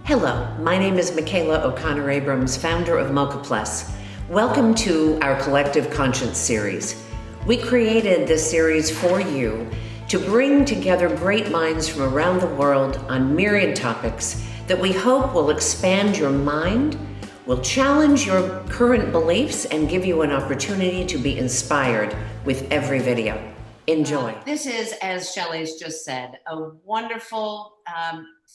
Hello, my name is Michela Abrams, founder of Mocha Plus. Welcome to our Collective Conscience series. We created this series for you to bring together great minds from around the world on myriad topics that we hope will expand your mind, will challenge your current beliefs, and give you an opportunity to be inspired with every video. Enjoy. This is, as Shelley's just said, a wonderful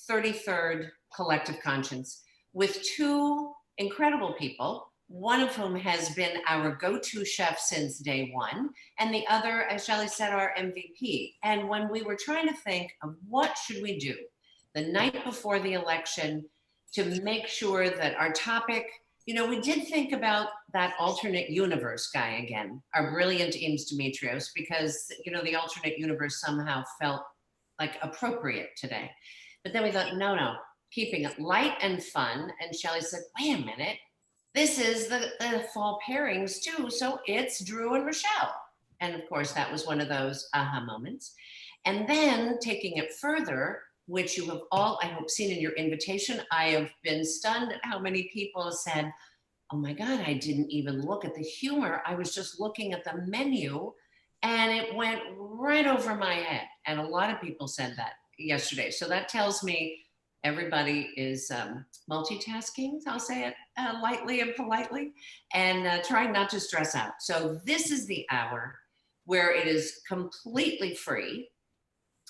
33rd Collective Conscience with two incredible people, one of whom has been our go-to chef since day one, and the other, as Shelley said, our MVP. And when we were trying to think of what should we do the night before the election to make sure that our topic, we did think about that alternate universe guy again, our brilliant Eames Demetrios, because, the alternate universe somehow felt like appropriate today. But then we thought, no, keeping it light and fun. And Shelley said, wait a minute, this is the fall pairings too. So it's Drew and Rachelle. And of course, that was one of those aha moments. And then taking it further, which you have all, I hope, seen in your invitation. I have been stunned at how many people have said, oh my God, I didn't even look at the humor. I was just looking at the menu and it went right over my head. And a lot of people said that yesterday. So that tells me everybody is multitasking, I'll say it lightly and politely, and trying not to stress out. So this is the hour where it is completely free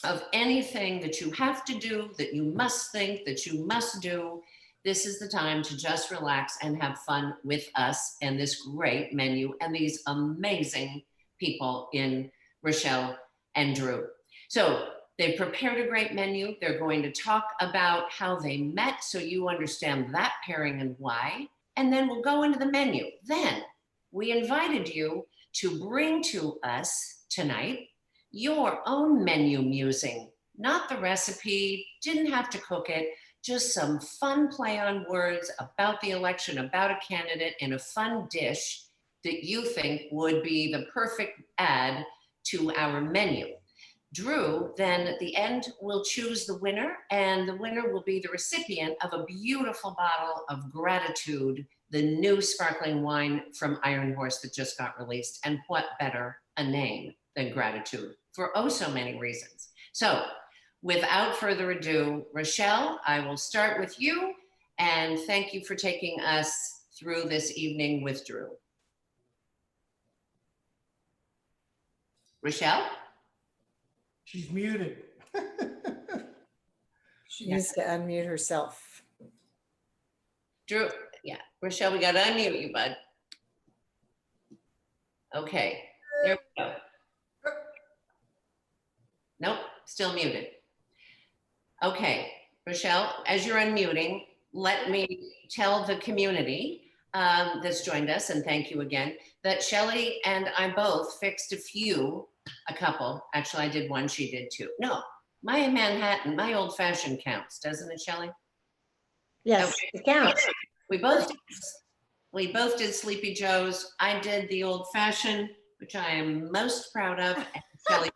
of anything that you have to do, that you must think, that you must do. This is the time to just relax and have fun with us and this great menu and these amazing people in Rachelle and Drew. So they've prepared a great menu. They're going to talk about how they met so you understand that pairing and why. And then we'll go into the menu. Then we invited you to bring to us tonight your own menu musing, not the recipe, didn't have to cook it, just some fun play on words about the election, about a candidate, and a fun dish that you think would be the perfect add to our menu. Drew, then at the end, will choose the winner, and the winner will be the recipient of a beautiful bottle of Gratitude, the new sparkling wine from Iron Horse that just got released. And what better a name than Gratitude for oh so many reasons. So without further ado, Rachelle, I will start with you, and thank you for taking us through this evening with Drew. Rachelle? She's muted. She needs to unmute herself. Drew, yeah. Rachelle, we got to unmute you, bud. Okay, there we go. Nope, still muted. Okay, Rachelle, as you're unmuting, let me tell the community that's joined us, and thank you again, that Shelley and I both fixed a couple. Actually, I did one, she did two. No, my Manhattan, my old fashioned counts, doesn't it, Shelley? Yes, okay. It counts. We both did Sleepy Joe's. I did the old fashioned, which I am most proud of, and Shelley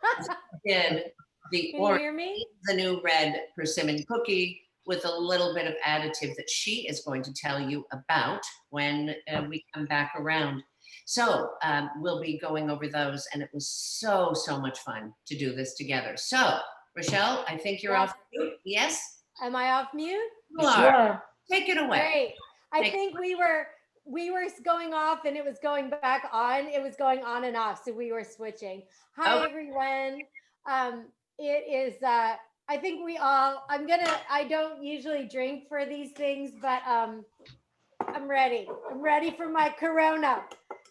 did the orange, the new red persimmon cookie with a little bit of additive that she is going to tell you about when we come back around. So we'll be going over those, and it was so much fun to do this together. So Rachelle, I think you're off mute. Yes? Am I off mute? You are. Take it away. Great. I think we were going off and it was going back on. It was going on and off, so we were switching. Hi, everyone. It is, I think I don't usually drink for these things, but I'm ready. I'm ready for my Corona.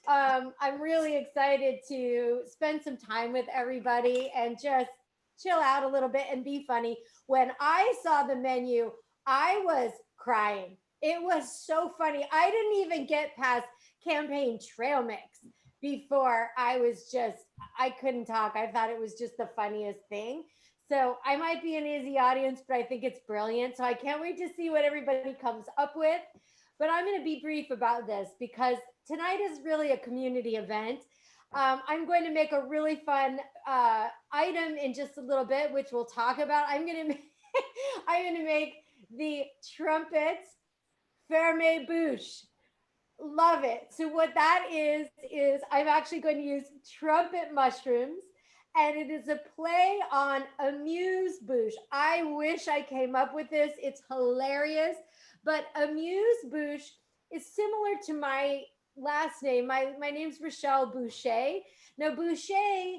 I'm really excited to spend some time with everybody and just chill out a little bit and be funny. When I saw the menu, I was crying. It was so funny. I didn't even get past campaign trail mix before I couldn't talk. I thought it was just the funniest thing. So I might be an easy audience, but I think it's brilliant. So I can't wait to see what everybody comes up with. But I'm going to be brief about this because tonight is really a community event. I'm going to make a really fun item in just a little bit, which we'll talk about. I'm going to make the trumpet ferme bouche. Love it. So what that is I'm actually going to use trumpet mushrooms, and it is a play on amuse bouche. I wish I came up with this. It's hilarious. But amuse bouche is similar to my last name. My name's Rachelle Boucher. Now Boucher,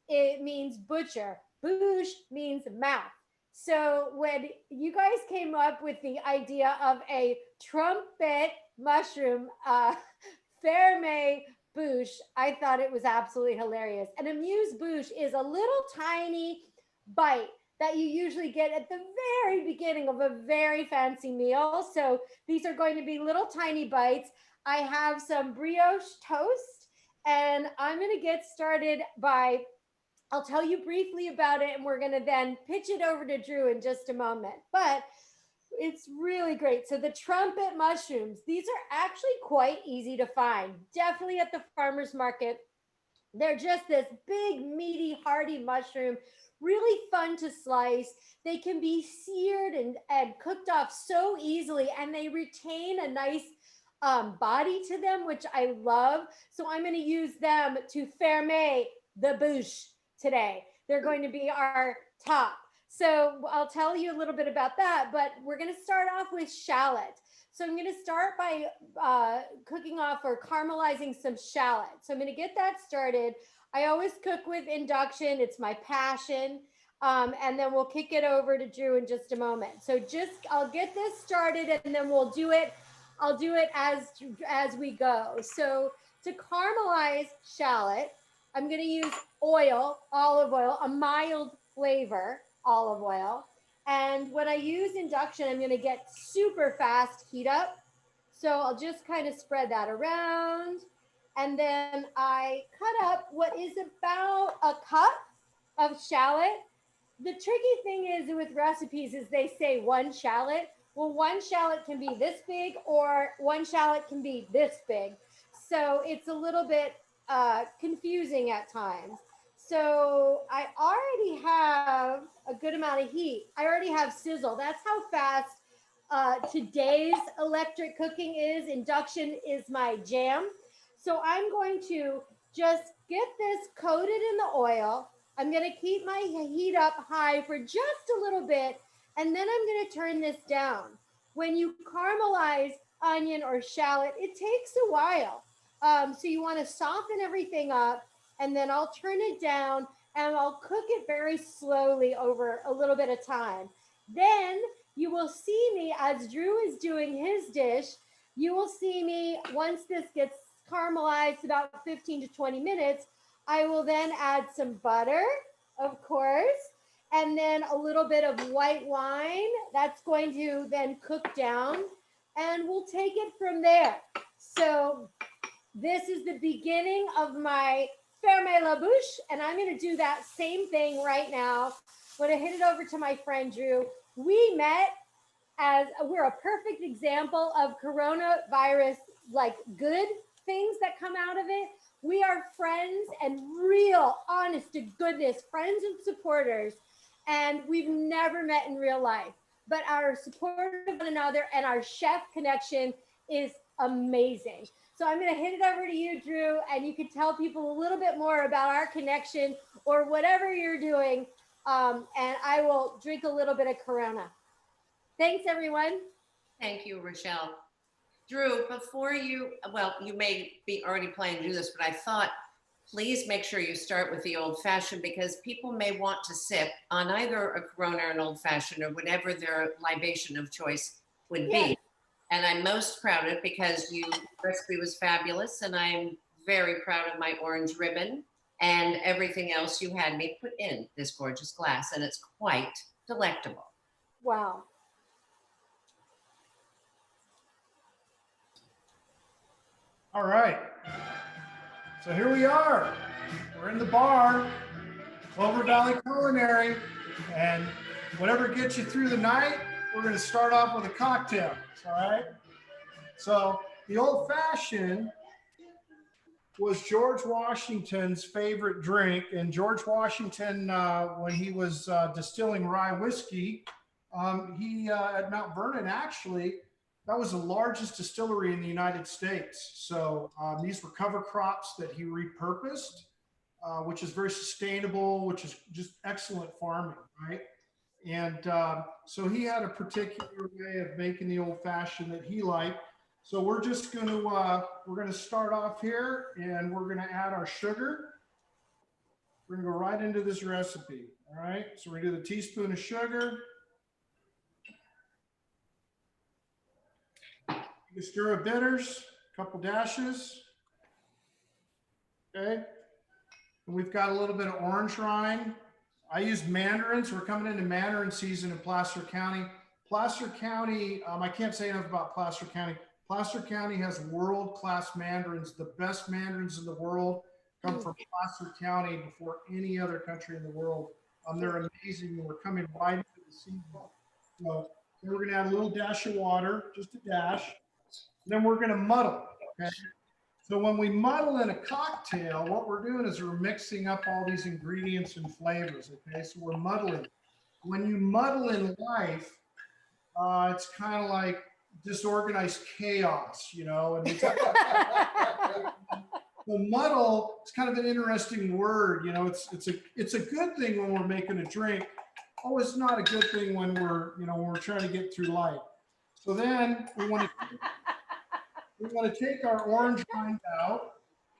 it means butcher. Bouche means mouth. So when you guys came up with the idea of a trumpet mushroom ferme bouche, I thought it was absolutely hilarious. An amuse bouche is a little tiny bite that you usually get at the very beginning of a very fancy meal. So these are going to be little tiny bites. I have some brioche toast, and I'm going to get started by, I'll tell you briefly about it, and we're going to then pitch it over to Drew in just a moment. But it's really great. So the trumpet mushrooms, these are actually quite easy to find. Definitely at the farmer's market. They're just this big, meaty, hearty mushroom, really fun to slice. They can be seared and cooked off so easily, and they retain a nice body to them, which I love. So I'm going to use them to ferme the bouche today. They're going to be our top. So I'll tell you a little bit about that, but we're going to start off with shallot. So I'm going to start by cooking off or caramelizing some shallot. So I'm going to get that started. I always cook with induction. It's my passion. And then we'll kick it over to Drew in just a moment. So I'll get this started, and then we'll do it. I'll do it as we go. So to caramelize shallot, I'm going to use oil, olive oil, a mild flavor olive oil. And when I use induction, I'm going to get super fast heat up. So I'll just kind of spread that around. And then I cut up what is about a cup of shallot. The tricky thing is with recipes is they say one shallot. Well, one shallot can be this big, or one shallot can be this big. So it's a little bit confusing at times. So I already have a good amount of heat. I already have sizzle. That's how fast today's electric cooking is. Induction is my jam. So I'm going to just get this coated in the oil. I'm going to keep my heat up high for just a little bit, and then I'm going to turn this down. When you caramelize onion or shallot, it takes a while. So you want to soften everything up, and then I'll turn it down, and I'll cook it very slowly over a little bit of time. Then you will see me, as Drew is doing his dish, you will see me, once this gets caramelized about 15 to 20 minutes, I will then add some butter, of course, and then a little bit of white wine. That's going to then cook down, and we'll take it from there. So this is the beginning of my ferme la bouche, and I'm going to do that same thing right now. I'm going to hit it over to my friend Drew. We met as we're a perfect example of coronavirus, like good things that come out of it. We are friends and real, honest to goodness, friends and supporters. And we've never met in real life, but our support of one another and our chef connection is amazing. So I'm going to hit it over to you, Drew, and you can tell people a little bit more about our connection or whatever you're doing. And I will drink a little bit of Corona. Thanks, everyone. Thank you, Rachelle. Drew, before you may be already planning to do this, but I thought, please make sure you start with the old fashioned, because people may want to sip on either a Corona or an old fashioned or whatever their libation of choice would be. And I'm most proud of it because the recipe was fabulous, and I'm very proud of my orange ribbon and everything else you had me put in this gorgeous glass, and it's quite delectable. Wow. All right. So here we are. We're in the bar, Clover Valley Culinary, and whatever gets you through the night, we're going to start off with a cocktail. All right. So the old fashioned was George Washington's favorite drink. And George Washington, when he was distilling rye whiskey, He at Mount Vernon, actually, that was the largest distillery in the United States. So these were cover crops that he repurposed, which is very sustainable, which is just excellent farming, right? And so he had a particular way of making the old fashioned that he liked. So we're just going to start off here, and we're going to add our sugar. We're going to go right into this recipe. All right. So we're going to do the teaspoon of sugar. You can stir of bitters, a couple dashes. Okay. And we've got a little bit of orange rind. I use mandarins. We're coming into mandarin season in Placer County. Placer County, I can't say enough about Placer County. Placer County has world-class mandarins. The best mandarins in the world come from Placer County before any other country in the world. They're amazing, and we're coming right into the season. So we're going to add a little dash of water, just a dash. Then we're going to muddle. Okay. So when we muddle in a cocktail, what we're doing is we're mixing up all these ingredients and flavors. Okay, so we're muddling. When you muddle in life, it's kind of like disorganized chaos, you know. And it's, the muddle is kind of an interesting word, you know. It's a good thing when we're making a drink. Oh, it's not a good thing when we're trying to get through life. So then we want to take our orange rind out,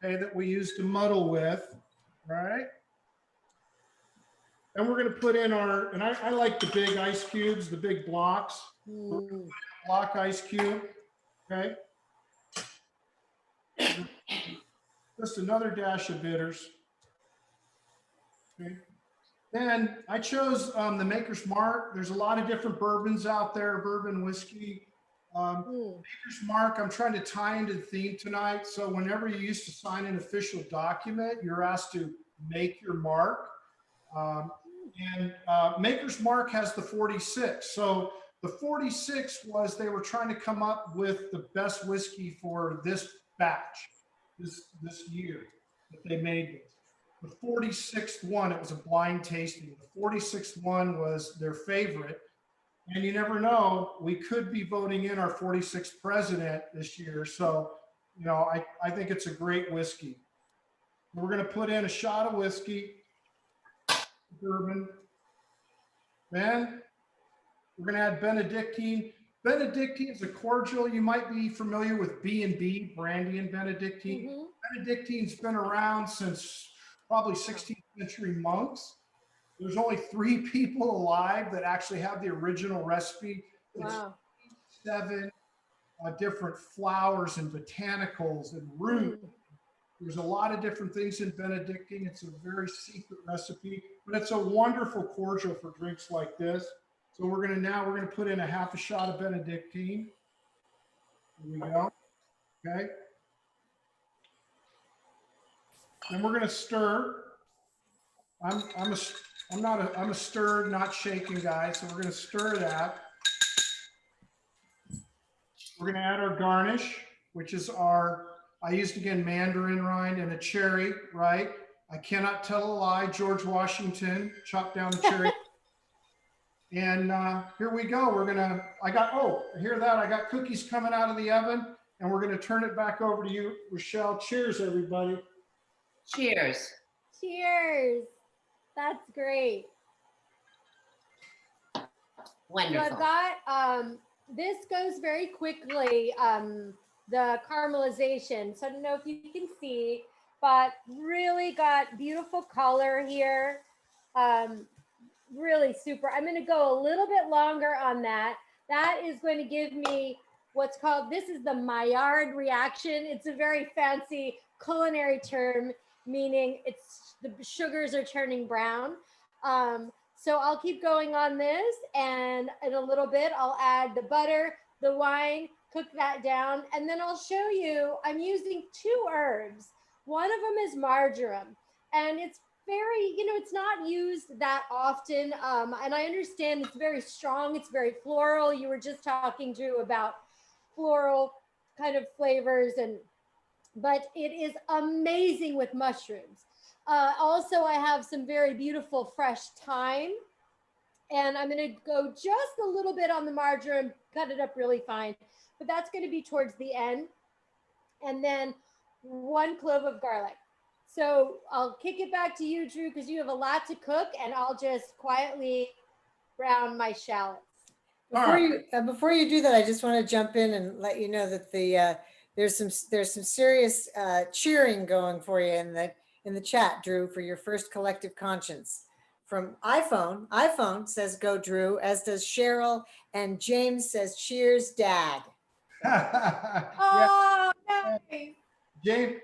okay, that we used to muddle with, right? And we're going to put in and I like the big ice cubes, the big blocks. Block ice cube, okay? Just another dash of bitters. Okay. Then I chose the Maker's Mark. There's a lot of different bourbons out there, bourbon whiskey. Maker's Mark, I'm trying to tie into the theme tonight. So whenever you used to sign an official document, you're asked to make your mark. Maker's Mark has the 46. So the 46 was they were trying to come up with the best whiskey for this batch, this year that they made this. The 46th one, it was a blind tasting. The 46th one was their favorite. And you never know, we could be voting in our 46th president this year. So, you know, I think it's a great whiskey. We're going to put in a shot of whiskey, bourbon. Then we're going to add Benedictine. Benedictine is a cordial. You might be familiar with B&B, brandy and Benedictine. Benedictine's been around since probably 16th century monks. There's only 3 people alive that actually have the original recipe. Wow. It's 7 different flowers and botanicals and roots. There's a lot of different things in Benedictine. It's a very secret recipe, but it's a wonderful cordial for drinks like this. So we're going to put in a half a shot of Benedictine. Here we go. Okay. Then we're going to stir. I'm a stirred, not shaken guy. So we're going to stir that. We're going to add our garnish, which is I used again mandarin rind and a cherry, right? I cannot tell a lie. George Washington chopped down the cherry. And here we go. I got cookies coming out of the oven, and we're going to turn it back over to you, Rachelle. Cheers, everybody. Cheers. Cheers. That's great. Wonderful. So I've got, this goes very quickly, the caramelization. So I don't know if you can see, but really got beautiful color here. Really super. I'm going to go a little bit longer on that. That is going to give me what's called, this is the Maillard reaction. It's a very fancy culinary term, meaning the sugars are turning brown. So I'll keep going on this, and in a little bit, I'll add the butter, the wine, cook that down, and then I'll show you, I'm using 2 herbs. One of them is marjoram, and it's very, it's not used that often. And I understand it's very strong. It's very floral. You were just talking, Drew, about floral kind of flavors, but it is amazing with mushrooms. Also, I have some very beautiful fresh thyme. And I'm going to go just a little bit on the margarine, cut it up really fine, but that's going to be towards the end. And then 1 clove of garlic. So I'll kick it back to you, Drew, because you have a lot to cook, and I'll just quietly brown my shallots. Before you do that, I just want to jump in and let you know that there's some serious cheering going for you in the chat, Drew, for your first collective conscience. From iPhone says go Drew, as does Cheryl, and James says cheers, Dad. Oh, nice.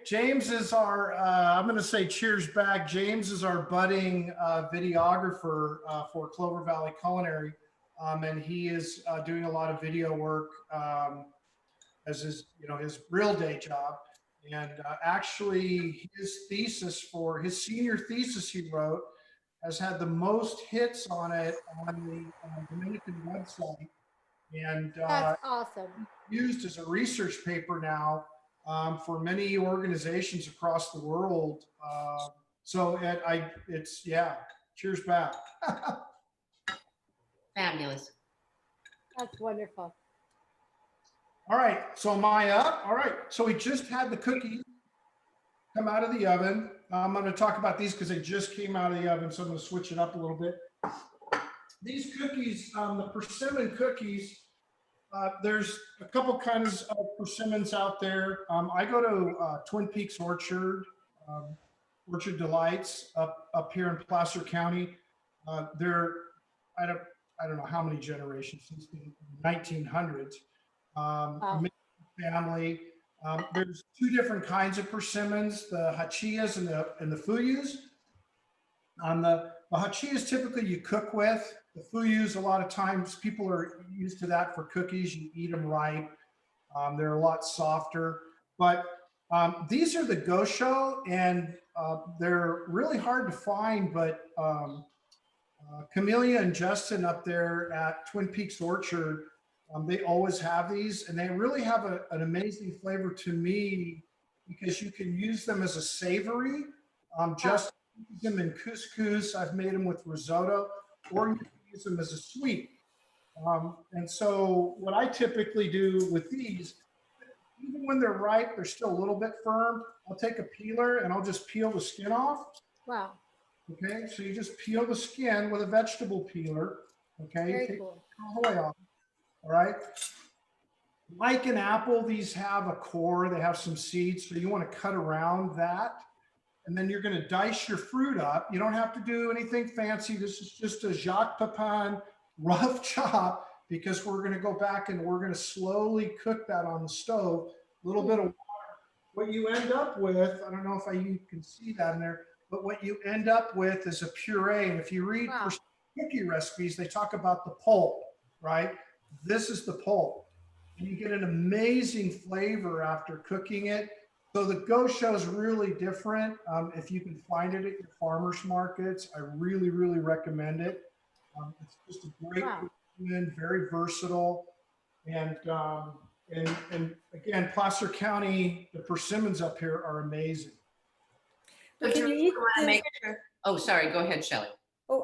James is our, I'm going to say cheers back. James is our budding videographer for Clover Valley Culinary. And he is doing a lot of video work as his real day job. And actually his senior thesis he wrote has had the most hits on it on the Dominican website. And that's awesome. Used as a research paper now for many organizations across the world. Cheers back. Fabulous. That's wonderful. All right, so am I up? All right, so we just had the cookies come out of the oven. I'm going to talk about these because they just came out of the oven, so I'm going to switch it up a little bit. These cookies, the persimmon cookies, there's a couple kinds of persimmons out there. I go to Twin Peaks Orchard Delights up here in Placer County. They're, I don't know how many generations, since the 1900s. Wow. Family. There's 2 different kinds of persimmons: the hachillas and the fuyus. The hachillas typically you cook with. The fuyus, a lot of times people are used to that for cookies. You eat them ripe. They're a lot softer. But these are the gosho, and they're really hard to find. But Camellia and Justin up there at Twin Peaks Orchard, they always have these, and they really have an amazing flavor to me because you can use them as a savory. Just use them in couscous. I've made them with risotto, or you can use them as a sweet. And so what I typically do with these, even when they're ripe, they're still a little bit firm. I'll take a peeler and I'll just peel the skin off. Wow. Okay, so you just peel the skin with a vegetable peeler. Okay, Very take cool. all the way off. All right. Like an apple, these have a core, they have some seeds, so you want to cut around that. And then you're going to dice your fruit up. You don't have to do anything fancy. This is just a Jacques Pepin rough chop, because we're going to go back and we're going to slowly cook that on the stove. A little bit of water. What you end up with, I don't know if you can see that in there, but what you end up with is a puree. And if you read cookie recipes, they talk about the pulp, right? This is the pulp. And you get an amazing flavor after cooking it. So the gosho is really different. If you can find it at your farmers markets, I really, really recommend it. It's just a great cuisine, very versatile. And again, Placer County, the persimmons up here are amazing. But can you eat Oh, sorry. Go ahead, Shelley. Oh,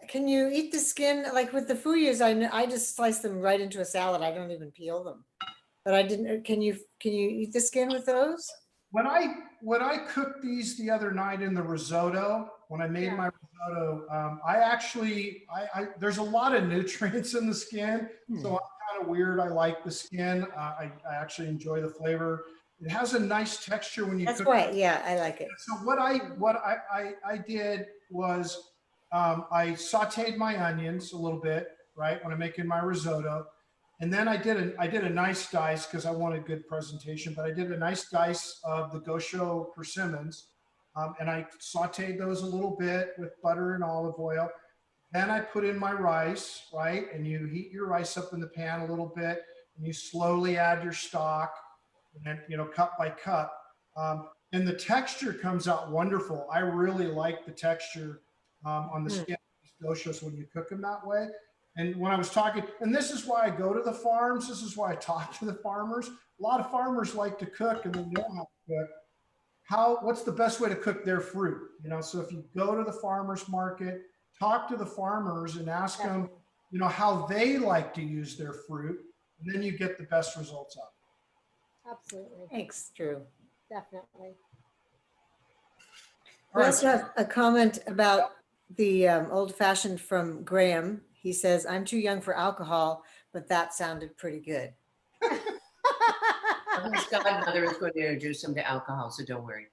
can you eat the skin? Like with the fuyus, I just slice them right into a salad. I don't even peel them. But I didn't, can you eat the skin with those? When I cooked these the other night in the risotto, when I made my risotto, there's a lot of nutrients in the skin. So I'm kind of weird. I like the skin. I actually enjoy the flavor. It has a nice texture when you cook it. Yeah, I like it. So what I did was I sauteed my onions a little bit, right, when I'm making my risotto. And then I did a nice dice because I wanted good presentation, but I did a nice dice of the gosho persimmons. And I sauteed those a little bit with butter and olive oil. Then I put in my rice, right? And you heat your rice up in the pan a little bit, and you slowly add your stock, and cup by cup. And the texture comes out wonderful. I really like the texture on the skin of these goshos when you cook them that way. And when I was talking, and this is why I go to the farms, this is why I talk to the farmers. A lot of farmers like to cook and they know how to cook. What's the best way to cook their fruit? So if you go to the farmer's market, talk to the farmers and ask them, you know, how they like to use their fruit, and then you get the best results out. Absolutely. Thanks, Drew. Definitely. We also have a comment about the old fashioned from Graham. He says, I'm too young for alcohol, but that sounded pretty good. His godmother is going to introduce him to alcohol, so don't worry.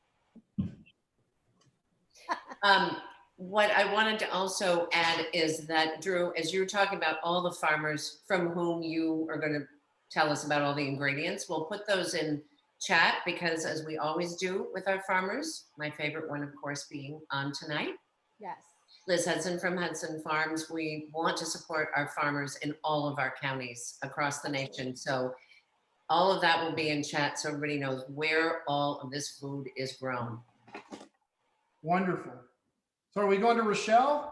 What I wanted to also add is that, Drew, as you were talking about all the farmers from whom you are going to tell us about all the ingredients, we'll put those in chat because, as we always do with our farmers, my favorite one, of course, being on tonight. Yes. Liz Hudson from Hudson Farms. We want to support our farmers in all of our counties across the nation. So all of that will be in chat so everybody knows where all of this food is grown. Wonderful. So are we going to Rachelle?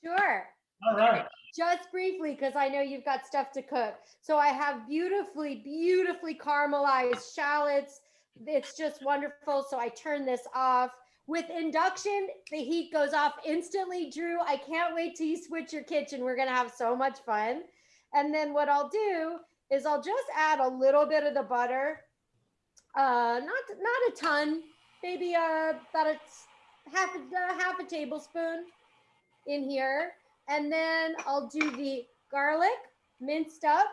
Sure. All right. Just briefly, because I know you've got stuff to cook. So I have beautifully, beautifully caramelized shallots. It's just wonderful. So I turn this off. With induction, the heat goes off instantly. Drew, I can't wait till you switch your kitchen. We're going to have so much fun. And then what I'll do is I'll just add a little bit of the butter. Not a ton, maybe about half a tablespoon in here. And then I'll do the garlic minced up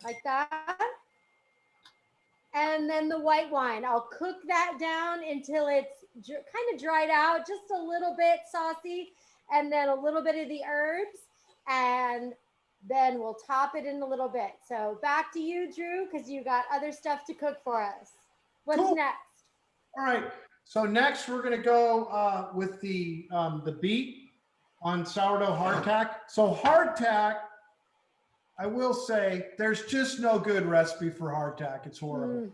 like that. And then the white wine, I'll cook that down until it's kind of dried out, just a little bit saucy, and then a little bit of the herbs, and then we'll top it in a little bit. So back to you, Drew, because you got other stuff to cook for us. What's next? All right. So next we're going to go with the beet on sourdough hardtack. So hardtack, I will say there's just no good recipe for hardtack. It's horrible.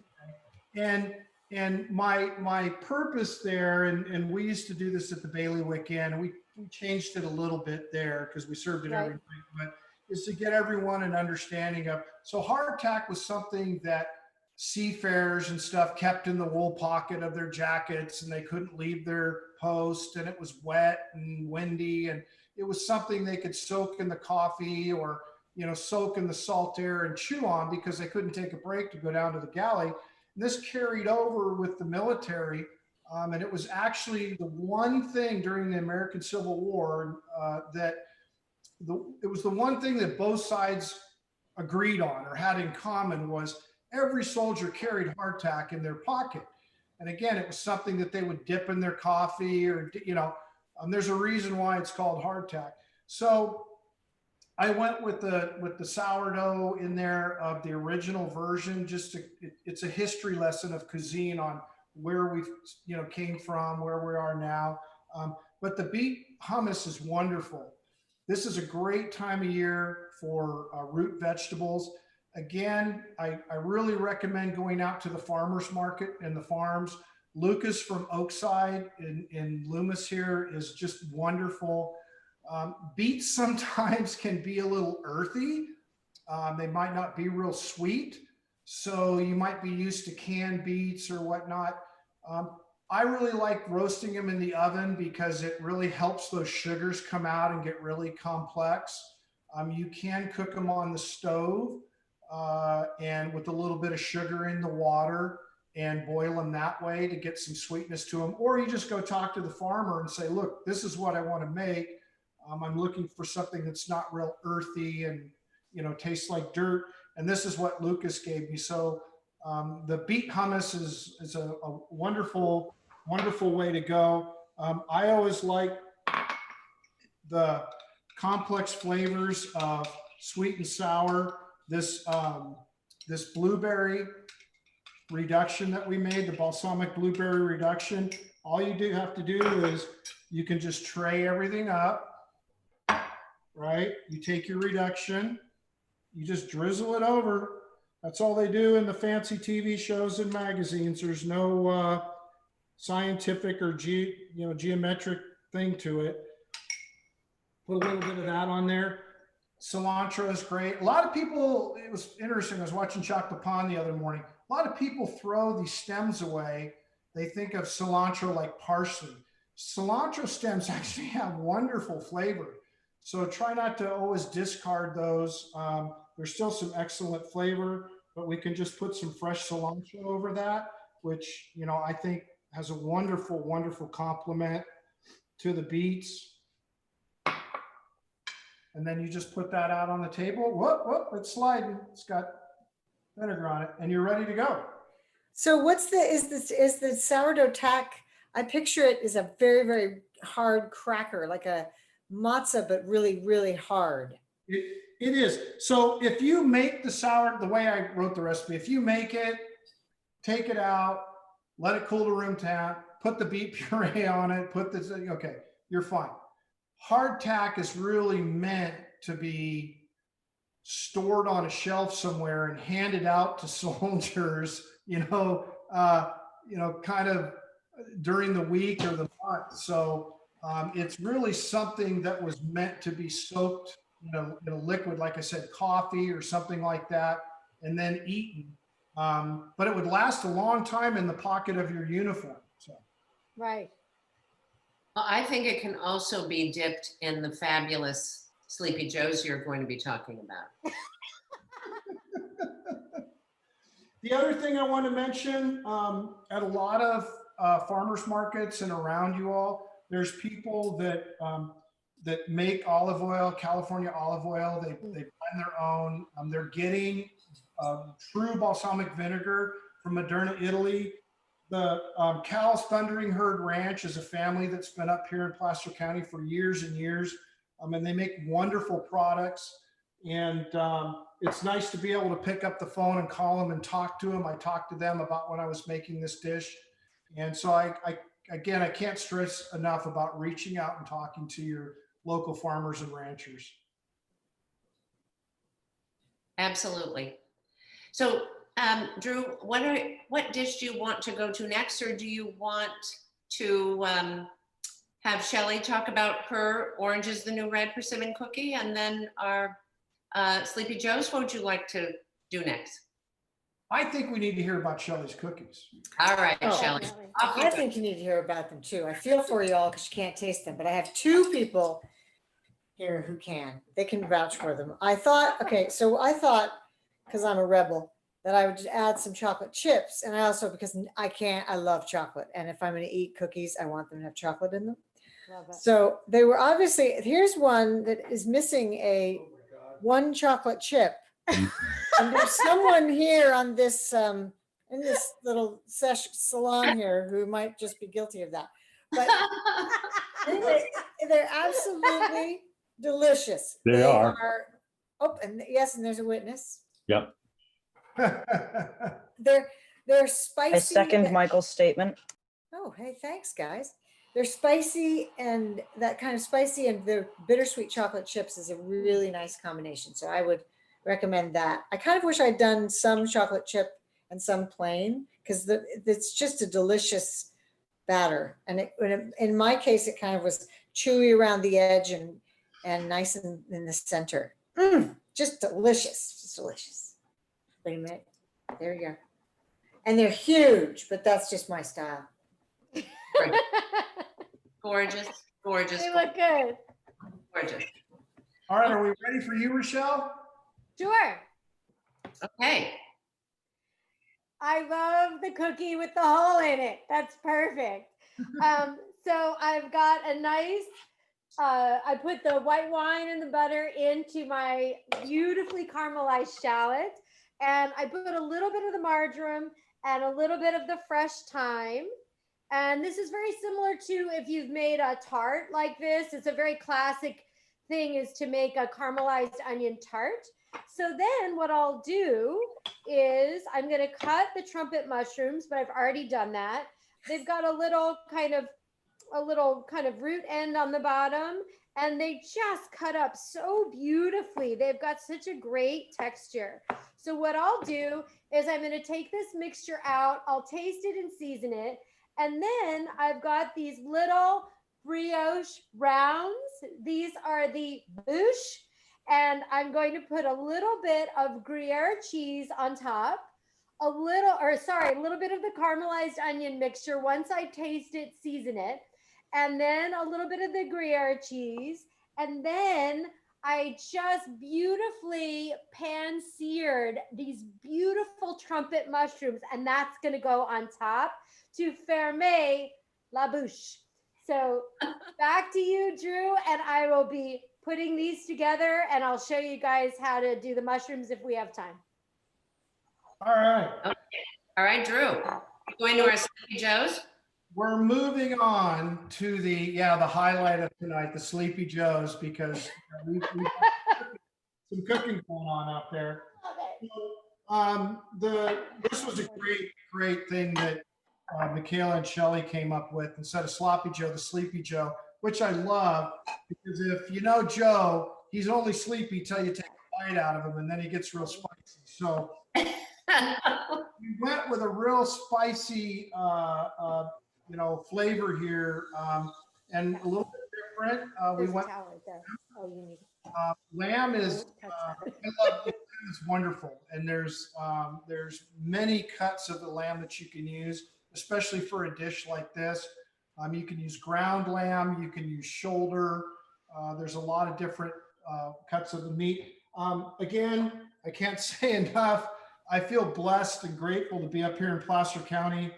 And my purpose there, and we used to do this at the bailiwick Inn, we changed it a little bit there because we served it every night, but is to get everyone an understanding of. So hardtack was something that seafarers and stuff kept in the wool pocket of their jackets, and they couldn't leave their post, and it was wet and windy, and it was something they could soak in the coffee or, you know, soak in the salt air and chew on because they couldn't take a break to go down to the galley. And this carried over with the military, and it was actually the one thing during the American Civil War it was the one thing that both sides agreed on or had in common was every soldier carried hardtack in their pocket. And again, it was something that they would dip in their coffee or, you know, there's a reason why it's called hardtack. So I went with the sourdough in there of the original version. It's a history lesson of cuisine on where we, you know, came from, where we are now. But the beet hummus is wonderful. This is a great time of year for root vegetables. Again, I really recommend going out to the farmers market and the farms. Lucas from Oakside in Loomis here is just wonderful. Beets sometimes can be a little earthy. They might not be real sweet. So you might be used to canned beets or whatnot. I really like roasting them in the oven because it really helps those sugars come out and get really complex. You can cook them on the stove and with a little bit of sugar in the water and boil them that way to get some sweetness to them. Or you just go talk to the farmer and say, look, this is what I want to make. I'm looking for something that's not real earthy and, you know, tastes like dirt. And this is what Lucas gave me. So the beet hummus is a wonderful, wonderful way to go. I always like the complex flavors of sweet and sour. This blueberry reduction that we made, the balsamic blueberry reduction, all you have to do is you can just tray everything up, right? You take your reduction, you just drizzle it over. That's all they do in the fancy TV shows and magazines. There's no scientific or geometric thing to it. Put a little bit of that on there. Cilantro is great. A lot of people, it was interesting. I was watching Chocolate Pond the other morning. A lot of people throw these stems away. They think of cilantro like parsley. cilantro stems actually have wonderful flavor. So try not to always discard those. There's still some excellent flavor, but we can just put some fresh cilantro over that, which, you know, I think has a wonderful, wonderful complement to the beets. And then you just put that out on the table. Whoop, whoop, it's sliding. It's got vinegar on it, and you're ready to go. So what's is the sourdough tack? I picture it as a very, very hard cracker, like a matzah, but really, really hard. It is. So if you make the way I wrote the recipe, if you make it, take it out, let it cool to room temp, put the beet puree on it, okay, you're fine. Hardtack is really meant to be stored on a shelf somewhere and handed out to soldiers, kind of during the week or the month. So it's really something that was meant to be soaked, in a liquid, like I said, coffee or something like that, and then eaten. But it would last a long time in the pocket of your uniform. So. Right. Well, I think it can also be dipped in the fabulous Sleepy Joes you're going to be talking about. The other thing I want to mention, at a lot of farmers markets and around you all, there's people that make olive oil, California olive oil. They blend their own. They're getting true balsamic vinegar from Moderna, Italy. The Cal's Thundering Herd Ranch is a family that's been up here in Placer County for years and years. And they make wonderful products. And it's nice to be able to pick up the phone and call them and talk to them. I talked to them about when I was making this dish. And so I can't stress enough about reaching out and talking to your local farmers and ranchers. Absolutely. So Drew, what dish do you want to go to next, or do you want to have Shelley talk about her Orange is the New Red persimmon cookie, and then our Sleepy Joe's? What would you like to do next? I think we need to hear about Shelley's cookies. All right, Oh, Shelley. I think you need to hear about them too. I feel for you all because you can't taste them, but I have two people here who can. They can vouch for them. I thought, because I'm a rebel, that I would just add some chocolate chips. And I also, because I love chocolate. And if I'm going to eat cookies, I want them to have chocolate in them. So they were obviously, here's one that is missing one chocolate chip. And there's someone here on this, in this little salon here who might just be guilty of that. But anyway, they're absolutely delicious. They are. Oh, and yes, and there's a witness. Yep. They're spicy. I second Michael's statement. Oh, hey, thanks, guys. They're spicy, and that kind of spicy and the bittersweet chocolate chips is a really nice combination. So I would recommend that. I kind of wish I'd done some chocolate chip and some plain, because it's just a delicious batter. And in my case, it kind of was chewy around the edge and nice in the center. Just delicious, just delicious. Wait a minute. There you go. And they're huge, but that's just my style. Gorgeous, gorgeous. They look good. Gorgeous. All right, are we ready for you, Rachelle? Sure. Okay. I love the cookie with the hole in it. That's perfect. So I've got a nice, I put the white wine and the butter into my beautifully caramelized shallot. And I put a little bit of the marjoram and a little bit of the fresh thyme. And this is very similar to if you've made a tart like this. It's a very classic thing, is to make a caramelized onion tart. So then what I'll do is I'm going to cut the trumpet mushrooms, but I've already done that. They've got a little kind of root end on the bottom, and they just cut up so beautifully. They've got such a great texture. So what I'll do is I'm going to take this mixture out. I'll taste it and season it. And then I've got these little brioche rounds. These are the bouche. And I'm going to put a little bit of Gruyere cheese on top, a little bit of the caramelized onion mixture once I taste it, season it. and then a little bit of the Gruyere cheese, and then I just beautifully pan-seared these beautiful trumpet mushrooms, and that's going to go on top to fermer la bouche. So back to you, Drew, and I will be putting these together, and I'll show you guys how to do the mushrooms if we have time. All right. Okay. All right, Drew. Going to our Sleepy Joes? We're moving on to the highlight of tonight, the Sleepy Joes, because we've got some cooking going on out there. This was a great thing that Michela and Shelley came up with. Instead of Sloppy Joe, the Sleepy Joe, which I love, because if you know Joe, he's only sleepy till you take a bite out of him, and then he gets real spicy. So we went with a real spicy flavor here, and a little bit different. We went. Oh, you need. Lamb is lamb is wonderful, and there's many cuts of the lamb that you can use, especially for a dish like this. You can use ground lamb, you can use shoulder. There's a lot of different cuts of the meat. Again, I can't say enough. I feel blessed and grateful to be up here in Placer County.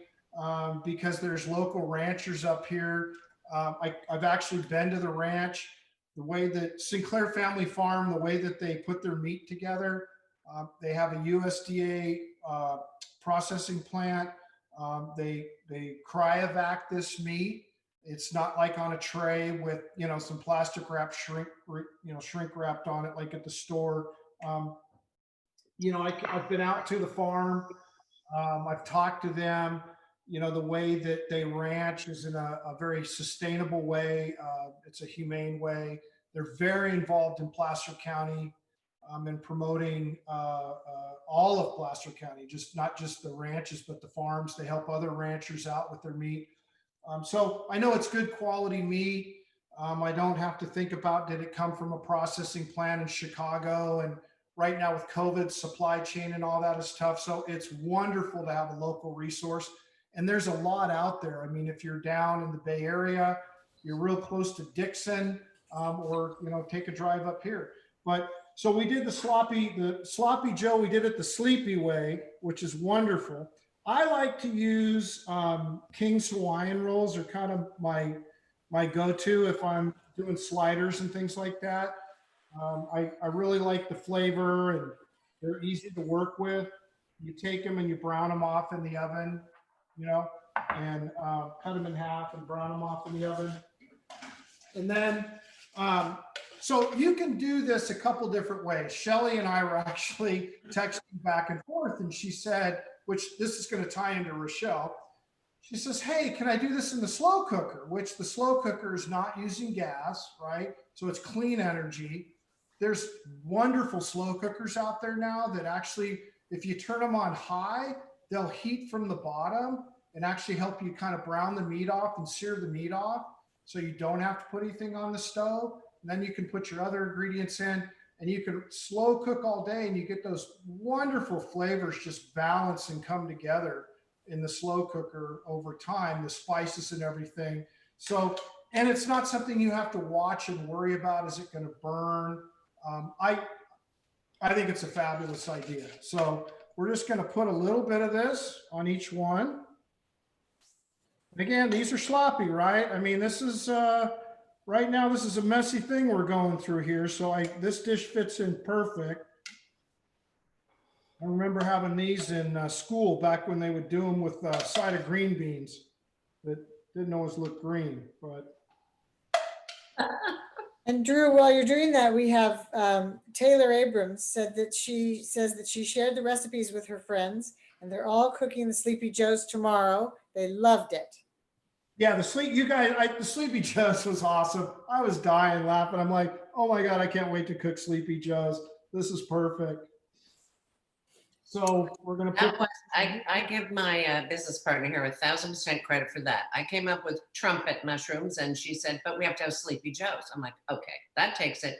Because there's local ranchers up here. I've actually been to the ranch. The way that Sinclair Family Farm, the way that they put their meat together, they have a USDA processing plant. They cryovac this meat. It's not like on a tray with some plastic wrap shrink wrapped on it like at the store. I've been out to the farm. I've talked to them. The way that they ranch is in a very sustainable way. It's a humane way. They're very involved in Placer County in promoting all of Placer County, not just the ranches, but the farms. They help other ranchers out with their meat. So I know it's good quality meat. I don't have to think about, did it come from a processing plant in Chicago? And right now with COVID, supply chain and all that is tough. So it's wonderful to have a local resource. And there's a lot out there. I mean, if you're down in the Bay Area, you're real close to Dixon, or take a drive up here. But so we did the sloppy Joe. We did it the sleepy way, which is wonderful. I like to use King's Hawaiian rolls, are kind of my go-to if I'm doing sliders and things like that. I really like the flavor, and they're easy to work with. You take them and you brown them off in the oven. And cut them in half and brown them off in the oven. And then, so you can do this a couple different ways. Shelley and I were actually texting back and forth, and she said, which this is going to tie into Rachelle. She says, hey, can I do this in the slow cooker? Which the slow cooker is not using gas, right? So it's clean energy. There's wonderful slow cookers out there now that actually, if you turn them on high, they'll heat from the bottom and actually help you kind of brown the meat off and sear the meat off, so you don't have to put anything on the stove. And then you can put your other ingredients in, and you can slow cook all day, and you get those wonderful flavors just balance and come together in the slow cooker over time, the spices and everything. So, and it's not something you have to watch and worry about. Is it going to burn? I think it's a fabulous idea. So we're just going to put a little bit of this on each one. Again, these are sloppy, right? I mean, this is, right now, this is a messy thing we're going through here. So this dish fits in perfect. I remember having these in school back when they would do them with a side of green beans that didn't always look green, but. And Drew, while you're doing that, we have Taylor Abrams says that she shared the recipes with her friends, and they're all cooking the Sleepy Joes tomorrow. They loved it. Yeah, the Sleepy Joes was awesome. I was dying laughing. I'm like, oh my God, I can't wait to cook Sleepy Joes. This is perfect. So we're gonna put. I give my business partner here 1,000% credit for that. I came up with trumpet mushrooms, and she said, but we have to have Sleepy Joes. I'm like, okay, that takes it.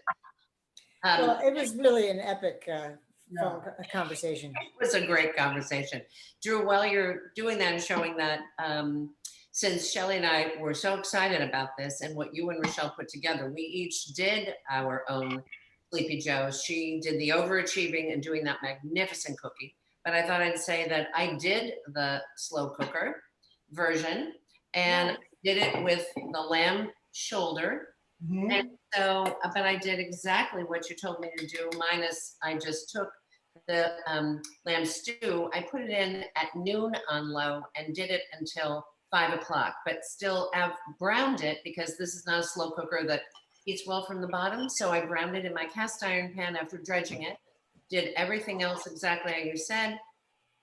Well, it was really an epic conversation. It was a great conversation. Drew, while you're doing that and showing that, since Shelley and I were so excited about this and what you and Rachelle put together, we each did our own Sleepy Joes. She did the overachieving and doing that magnificent cookie. But I thought I'd say that I did the slow cooker version, and I did it with the lamb shoulder. Mhm. And so, but I did exactly what you told me to do, minus I just took the lamb stew, I put it in at noon on low and did it until 5 o'clock, but still I've browned it because this is not a slow cooker that heats well from the bottom. So I browned it in my cast iron pan after dredging it, did everything else exactly as you said,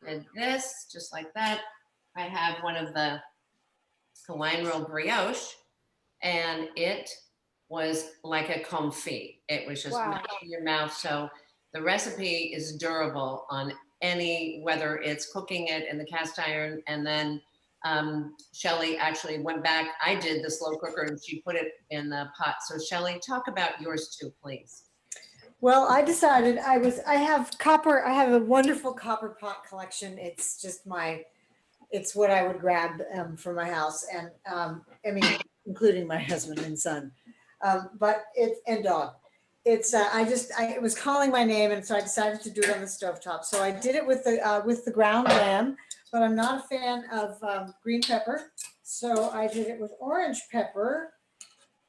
did this just like that. I have one of the Hawaiian roll brioche, and it was like a confit. It was just Wow. melting in your mouth. So the recipe is durable on any, whether it's cooking it in the cast iron, and then Shelley actually went back. I did the slow cooker and she put it in the pot. So Shelley, talk about yours too, please. Well, I decided I have a wonderful copper pot collection. It's just it's what I would grab from my house, and I mean, including my husband and son, and dog. It was calling my name, and so I decided to do it on the stovetop. So I did it with the ground lamb, but I'm not a fan of green pepper, so I did it with orange pepper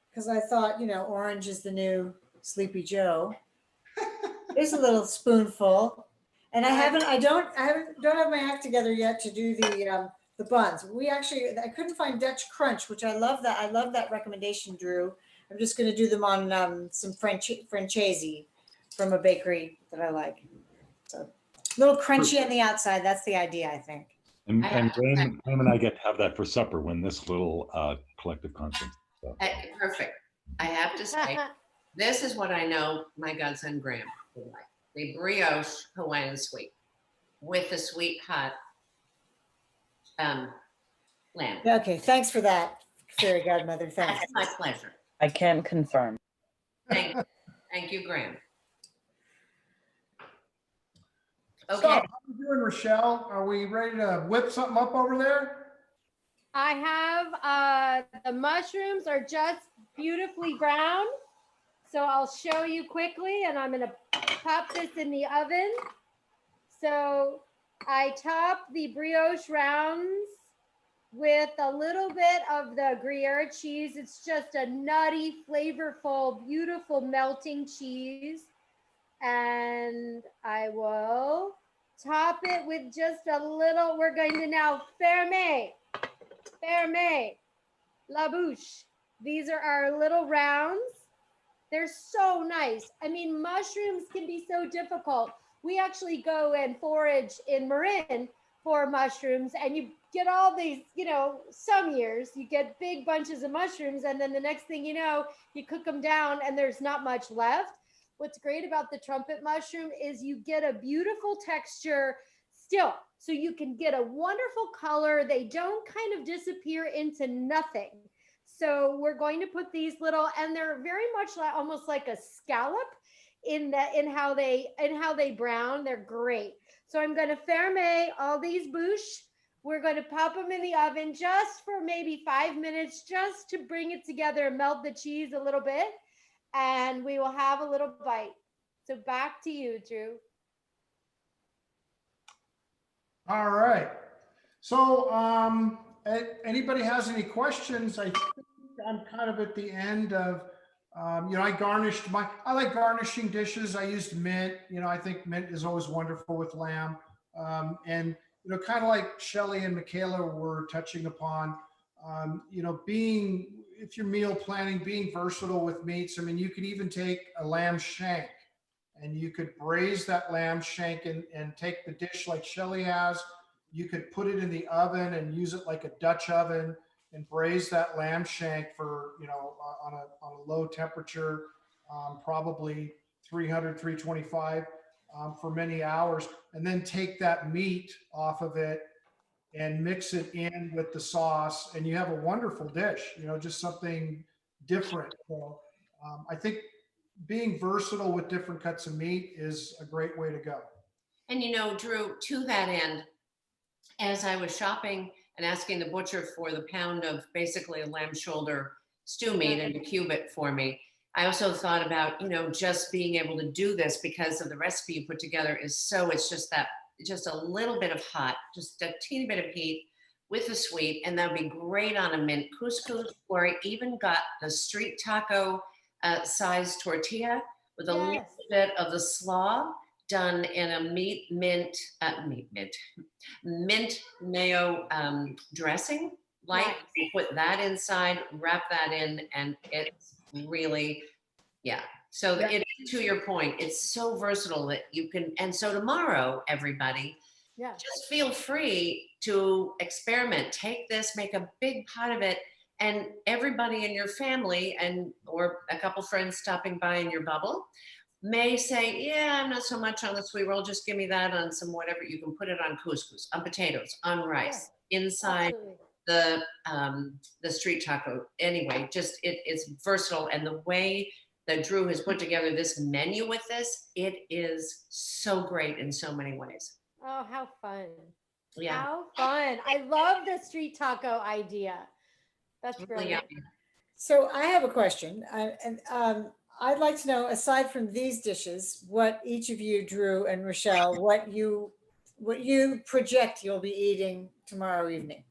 because I thought, orange is the new Sleepy Joe. There's a little spoonful, and I don't have my act together yet to do the buns. I couldn't find Dutch Crunch, which I love that. I love that recommendation, Drew. I'm just going to do them on some Francesi from a bakery that I like. So a little crunchy on the outside. That's the idea, I think. And Graham and I get to have that for supper when this little collective conscience. So. Perfect. I have to say, this is what I know my godson Graham would like. The brioche Hawaiian sweet with the sweet hot lamb. Okay, thanks for that, fairy godmother. Thanks. That's my pleasure. I can confirm. Thank you, Graham. So, Okay. how are you doing, Rachelle? Are we ready to whip something up over there? I have the mushrooms are just beautifully browned. So I'll show you quickly, and I'm going to pop this in the oven. So I top the brioche rounds with a little bit of the Gruyere cheese. It's just a nutty, flavorful, beautiful melting cheese. And I will top it with just a little, we're going to now ferme la bouche. These are our little rounds. They're so nice. I mean, mushrooms can be so difficult. We actually go and forage in Marin for mushrooms, and you get all these, some years you get big bunches of mushrooms, and then the next thing you know, you cook them down and there's not much left. What's great about the trumpet mushroom is you get a beautiful texture still. So you can get a wonderful color. They don't kind of disappear into nothing. So we're going to put these little, and they're very much like almost like a scallop in how they brown. They're great. So I'm going to ferme all these bouche. We're going to pop them in the oven just for maybe 5 minutes, just to bring it together and melt the cheese a little bit. And we will have a little bite. So back to you, Drew. All right. So, anybody has any questions? I think I'm kind of at the end of, I like garnishing dishes. I used mint. I think mint is always wonderful with lamb. And, kind of like Shelley and Michela were touching upon, if you're meal planning, being versatile with meats. I mean, you could even take a lamb shank and you could braise that lamb shank and take the dish like Shelley has. You could put it in the oven and use it like a Dutch oven and braise that lamb shank for, on a low temperature, probably 300, 325 for many hours, and then take that meat off of it and mix it in with the sauce, and you have a wonderful dish, just something different. So I think being versatile with different cuts of meat is a great way to go. And Drew, to that end, as I was shopping and asking the butcher for the pound of basically a lamb shoulder stew meat and to cube it for me. I also thought about, just being able to do this because of the recipe you put together it's just a little bit of hot, just a teeny bit of heat with the sweet, and that would be great on a mint couscous, or I even got the street taco size tortilla with a little bit of the slaw done in a mint mayo dressing. Like you put that inside, wrap that in, and it's really, So it, to your point, it's so versatile that you can. And so tomorrow, everybody, just feel free to experiment. Take this, make a big pot of it, and everybody in your family or a couple friends stopping by in your bubble may say, yeah, I'm not so much on the sweet roll. Just give me that on some whatever. You can put it on couscous, on potatoes, on rice, inside the street taco. Anyway, just it's versatile, and the way that Drew has put together this menu with this, it is so great in so many ways. Oh, how fun. Yeah. How fun. I love the street taco idea. That's brilliant. Really. So I have a question, I'd like to know, aside from these dishes, what each of you, Drew and Rachelle, what you project you'll be eating tomorrow evening.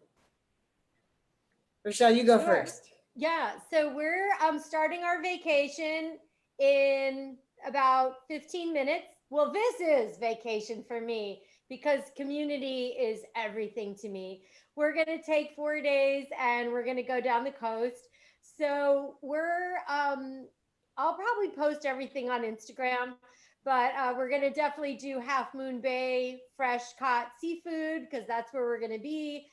Rachelle, you go first. Yeah, so we're starting our vacation in about 15 minutes. Well, this is vacation for me because community is everything to me. We're going to take 4 days and we're going to go down the coast. So I'll probably post everything on Instagram, but we're going to definitely do Half Moon Bay fresh caught seafood because that's where we're going to be.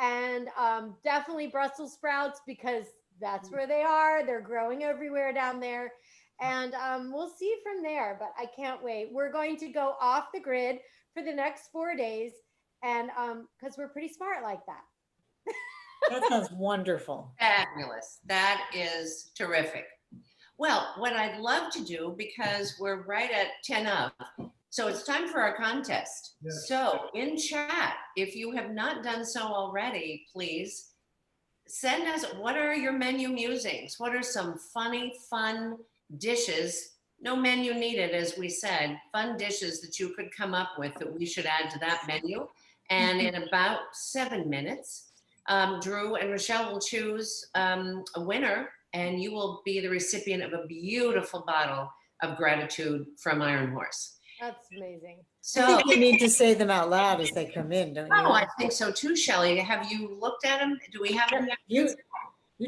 And definitely Brussels sprouts because that's where they are. They're growing everywhere down there. And we'll see from there, but I can't wait. We're going to go off the grid for the next 4 days. And because we're pretty smart like that. That sounds wonderful. Fabulous. That is terrific. Well, what I'd love to do, because we're right at 10 of, so it's time for our contest. Yes. So in chat, if you have not done so already, please send us, what are your menu musings? What are some funny, fun dishes? No menu needed, as we said, fun dishes that you could come up with that we should add to that menu. And in about 7 minutes, Drew and Rachelle will choose a winner, and you will be the recipient of a beautiful bottle of gratitude from Iron Horse. That's amazing. So I think you need to say them out loud as they come in, don't you? Oh, I think so too, Shelley. Have you looked at them? Do we have them? You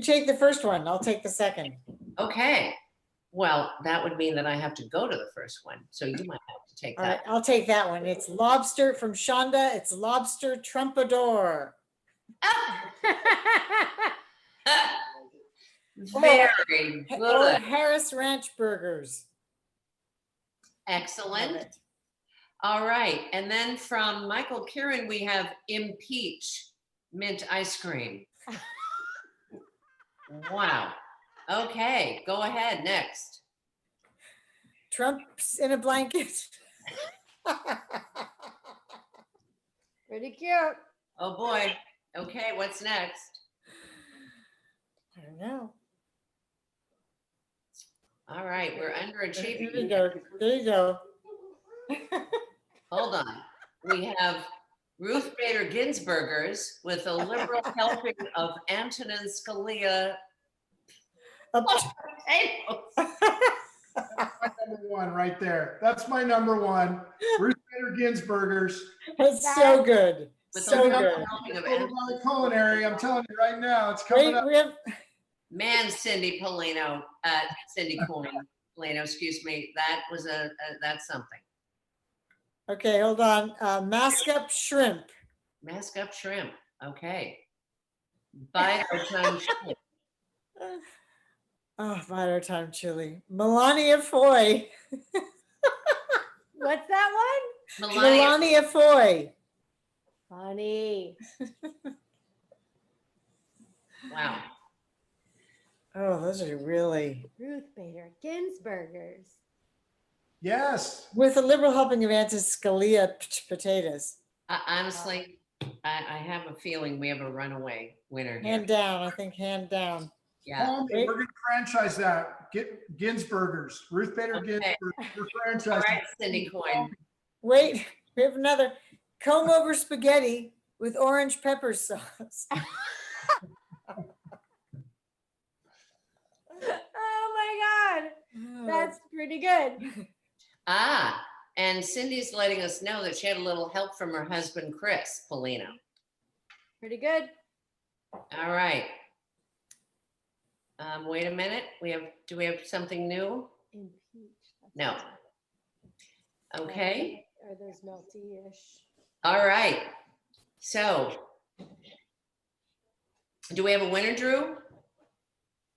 take the first one. I'll take the second. Okay. Well, that would mean that I have to go to the first one. So you might have to take that. All right, I'll take that one. It's lobster from Shonda. It's lobster trumpador. Very good. Or Harris Ranch burgers. Excellent. All right. And then from Michael Kieran, we have impeach mint ice cream. Wow. Okay. Go ahead. Next. Trump's in a blanket. Pretty cute. Oh boy. Okay. What's next? I don't know. All right. We're underachieving. There you go. There you go. Hold on. We have Ruth Bader Ginsburgers with a liberal helping of Antonin Scalia. That's my number one right there. That's my number one. Ruth Bader Ginsburgers. It's so good. With So the good. helping of Culinary, I'm telling you right now, it's coming up. We have, Man, Cindy Polino, Cindy Polino, excuse me. That was that's something. okay, hold on. Mask up shrimp. Mask up shrimp. Okay. Bide our time shrimp. Oh, bide our time chili. Melania Foy. What's that one? Melania Foy. Funny. Wow. Oh, those are really. Ruth Bader Ginsburgers. Yes. With a liberal helping of Antonin Scalia potatoes. Honestly, I have a feeling we have a runaway winner here. Hand down, I think hand down. Yeah. Homie, we're gonna franchise that. Get Ginsburgers, Ruth Bader Okay. Ginsburg. We're All franchising. right, Cindy Coyne. Wait, we have another comb over spaghetti with orange pepper sauce. Oh my God. That's pretty good. Ah, and Cindy's letting us know that she had a little help from her husband, Chris Polino. Pretty good. All right. Wait a minute. Do we have something new? Impeach. That's No. what Okay. Are those melty-ish? All right. So, do we have a winner, Drew?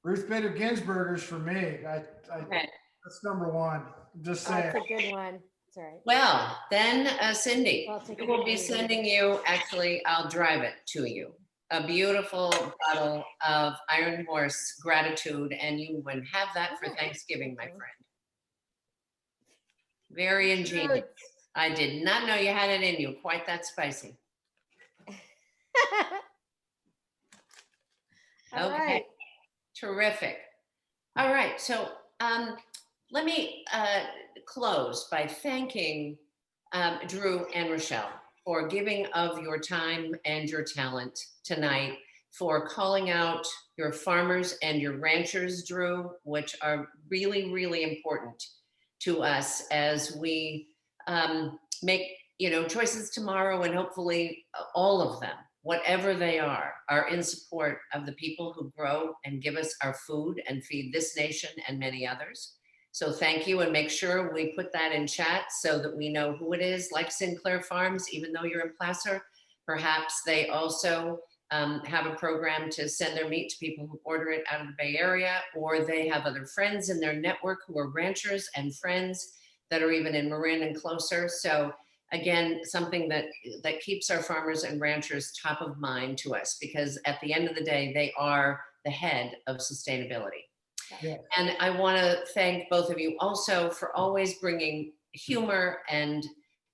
Ruth Bader Ginsburgers for me. Okay. That's number one. Just saying. That's a good one. It's all right. Well, then, Cindy, I'll take we a will be picture. sending you, actually, I'll drive it to you, a beautiful bottle of Iron Horse gratitude, and you would have that for Oh, Thanksgiving, my okay. friend. Very ingenious. I did not know you had it in you, quite that spicy. All Okay. right. Terrific. All right, so let me close by thanking Drew and Rachelle for giving of your time and your talent tonight, for calling out your farmers and your ranchers, Drew, which are really, really important to us as we make choices tomorrow, and hopefully all of them, whatever they are in support of the people who grow and give us our food and feed this nation and many others. So thank you, and make sure we put that in chat so that we know who it is. Like Sinclair Farms, even though you're in Placer, perhaps they also have a program to send their meat to people who order it out of the Bay Area, or they have other friends in their network who are ranchers and friends that are even in Marin and closer. So again, something that keeps our farmers and ranchers top of mind to us, because at the end of the day, they are the head of sustainability. Yeah. And I want to thank both of you also for always bringing humor and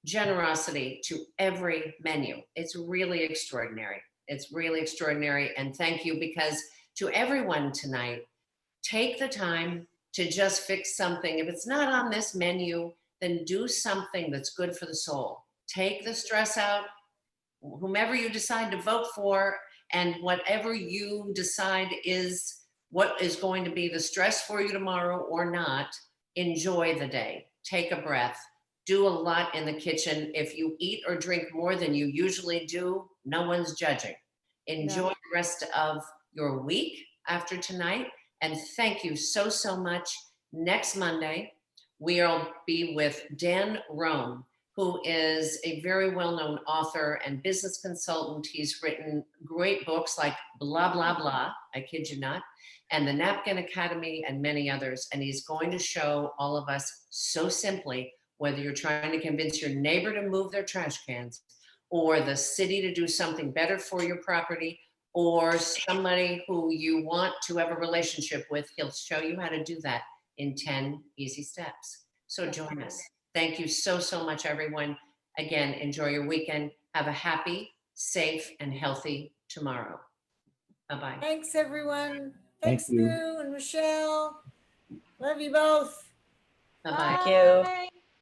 generosity to every menu. It's really extraordinary. It's really extraordinary. And thank you, because to everyone tonight, take the time to just fix something. If it's not on this menu, then do something that's good for the soul. Take the stress out, whomever you decide to vote for, and whatever you decide is what is going to be the stress for you tomorrow or not, enjoy the day. Take a breath. Do a lot in the kitchen. If you eat or drink more than you usually do, no one's judging. Enjoy the rest of your week after tonight. And thank you so, so much. Next Monday, we'll be with Dan Rome, who is a very well-known author and business consultant. He's written great books like Blah, Blah, Blah, I kid you not, and The Napkin Academy, and many others. And he's going to show all of us so simply, whether you're trying to convince your neighbor to move their trash cans, or the city to do something better for your property, or somebody who you want to have a relationship with, he'll show you how to do that in 10 easy steps. So join us. Thank you so, so much, everyone. Again, enjoy your weekend. Have a happy, safe, and healthy tomorrow. Bye-bye. Thanks, everyone. Thank Thanks, you. Drew and Rachelle. Love you both. Bye-bye. Thank you. Bye.